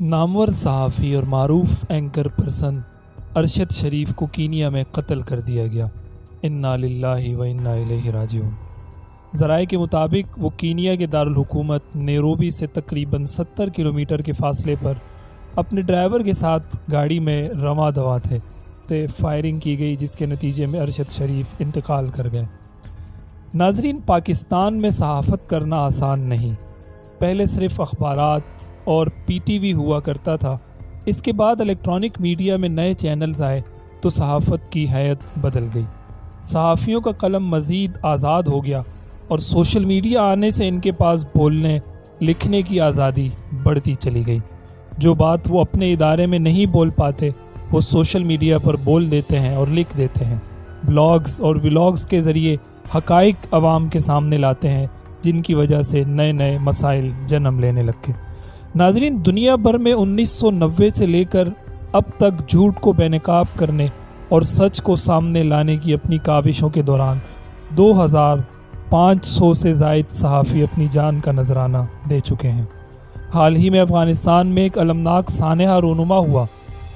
نامور صحافی اور معروف اینکر پرسن ارشد شریف کو کینیا میں قتل کر دیا گیا۔ انا للہ و انا الیہ راجعون۔ ذرائع کے مطابق وہ کینیا کے دارالحکومت نیروبی سے تقریباً 70 کلومیٹر کے فاصلے پر اپنے ڈرائیور کے ساتھ گاڑی میں رواں دواں تھے فائرنگ کی گئی، جس کے نتیجے میں ارشد شریف انتقال کر گئے۔ ناظرین، پاکستان میں صحافت کرنا آسان نہیں۔ پہلے صرف اخبارات اور پی ٹی وی ہوا کرتا تھا، اس کے بعد الیکٹرانک میڈیا میں نئے چینلز آئے تو صحافت کی حیت بدل گئی۔ صحافیوں کا قلم مزید آزاد ہو گیا اور سوشل میڈیا آنے سے ان کے پاس بولنے لکھنے کی آزادی بڑھتی چلی گئی۔ جو بات وہ اپنے ادارے میں نہیں بول پاتے وہ سوشل میڈیا پر بول دیتے ہیں اور لکھ دیتے ہیں۔ بلاگز اور ولاگز کے ذریعے حقائق عوام کے سامنے لاتے ہیں، جن کی وجہ سے نئے نئے مسائل جنم لینے لگے۔ ناظرین، دنیا بھر میں 1990 سے لے کر اب تک جھوٹ کو بے نقاب کرنے اور سچ کو سامنے لانے کی اپنی کاوشوں کے دوران 2500 سے زائد صحافی اپنی جان کا نذرانہ دے چکے ہیں۔ حال ہی میں افغانستان میں ایک المناک سانحہ رونما ہوا،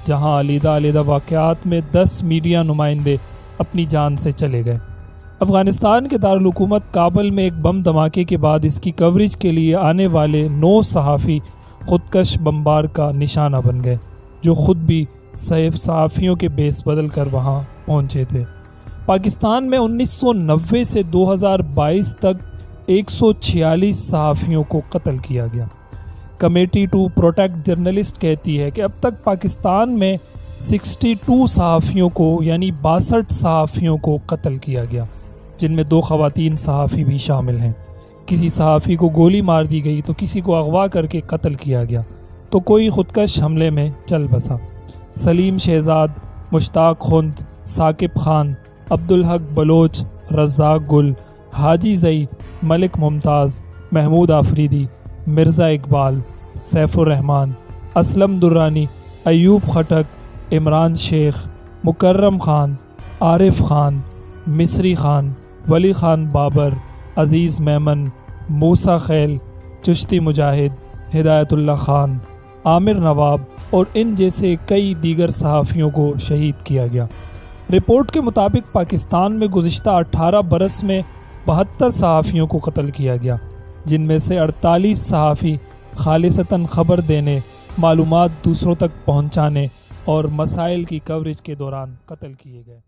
جہاں علیحدہ واقعات میں 10 میڈیا نمائندے اپنی جان سے چلے گئے۔ افغانستان کے دارالحکومت کابل میں ایک بم دھماکے کے بعد اس کی کوریج کے لیے آنے والے 9 صحافی خودکش بمبار کا نشانہ بن گئے، جو خود بھی صحافیوں کے بیس بدل کر وہاں پہنچے تھے۔ پاکستان میں 1990 سے 2022 تک 146 صحافیوں کو قتل کیا گیا۔ کمیٹی ٹو پروٹیکٹ جرنلسٹ کہتی ہے کہ اب تک پاکستان میں 62 صحافیوں کو یعنی 62 صحافیوں کو قتل کیا گیا، جن میں 2 خواتین صحافی بھی شامل ہیں۔ کسی صحافی کو گولی مار دی گئی تو کسی کو اغوا کر کے قتل کیا گیا تو کوئی خودکش حملے میں چل بسا۔ سلیم شہزاد، مشتاق خند، ثاقب خان، عبدالحق بلوچ، رزاق گل، حاجی زئی، ملک ممتاز، محمود آفریدی، مرزا اقبال، سیف الرحمان، اسلم درانی، ایوب خٹک، عمران شیخ، مکرم خان، عارف خان، مصری خان، ولی خان بابر، عزیز میمن، موسیٰ خیل، چشتی مجاہد، ہدایت اللہ خان، عامر نواب اور ان جیسے کئی دیگر صحافیوں کو شہید کیا گیا۔ رپورٹ کے مطابق پاکستان میں گزشتہ 18 برس میں 72 صحافیوں کو قتل کیا گیا، جن میں سے 48 صحافی خالصتاً خبر دینے، معلومات دوسروں تک پہنچانے اور مسائل کی کوریج کے دوران قتل کیے گئے۔